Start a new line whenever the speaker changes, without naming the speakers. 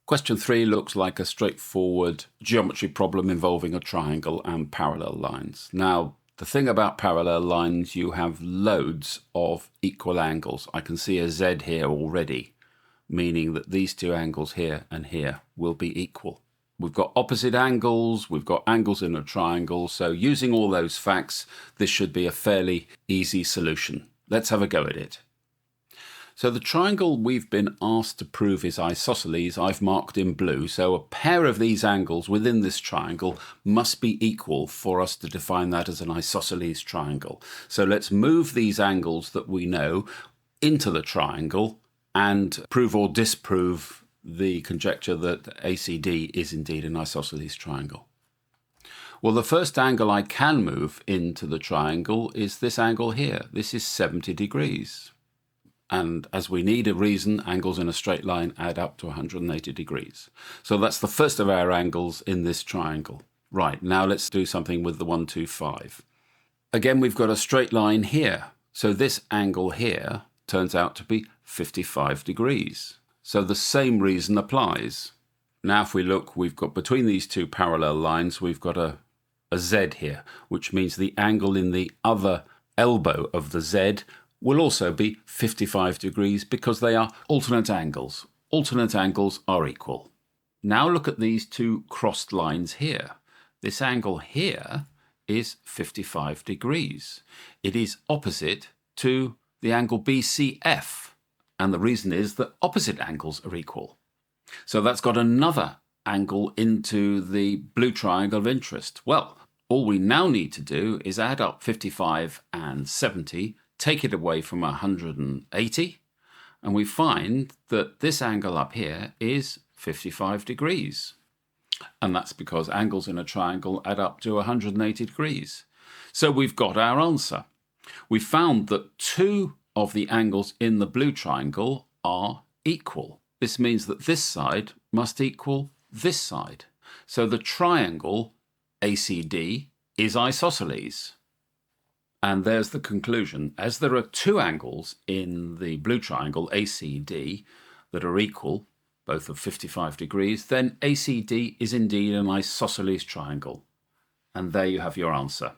Question 3 looks like a straightforward geometry problem involving a triangle and parallel lines. Now, the thing about parallel lines, you have loads of equal angles. I can see a Z here already, meaning that these two angles here and here will be equal. We've got opposite angles, we've got angles in a triangle, so using all those facts, this should be a fairly easy solution. Let's have a go at it. So the triangle we've been asked to prove is isosceles, I've marked in blue, so a pair of these angles within this triangle must be equal for us to define that as an isosceles triangle. So let's move these angles that we know into the triangle and prove or disprove the conjecture that ACD is indeed an isosceles triangle. Well, the first angle I can move into the triangle is this angle here. This is 70 degrees. And as we need a reason, angles in a straight line add up to 180 degrees. So that's the first of our angles in this triangle. Right, now let's do something with the 125. Again, we've got a straight line here. So this angle here turns out to be 55 degrees. So the same reason applies. Now if we look, we've got between these two parallel lines, we've got a Z here, which means the angle in the other elbow of the Z will also be 55 degrees because they are alternate angles. Alternate angles are equal. Now look at these two crossed lines here. This angle here is 55 degrees. It is opposite to the angle BCF, and the reason is that opposite angles are equal. So that's got another angle into the blue triangle of interest. Well, all we now need to do is add up 55 and 70, take it away from 180, and we find that this angle up here is 55 degrees. And that's because angles in a triangle add up to 180 degrees. So we've got our answer. We found that two of the angles in the blue triangle are equal. This means that this side must equal this side. So the triangle ACD is isosceles. And there's the conclusion. As there are two angles in the blue triangle, ACD, that are equal, both of 55 degrees, then ACD is indeed an isosceles triangle. And there you have your answer.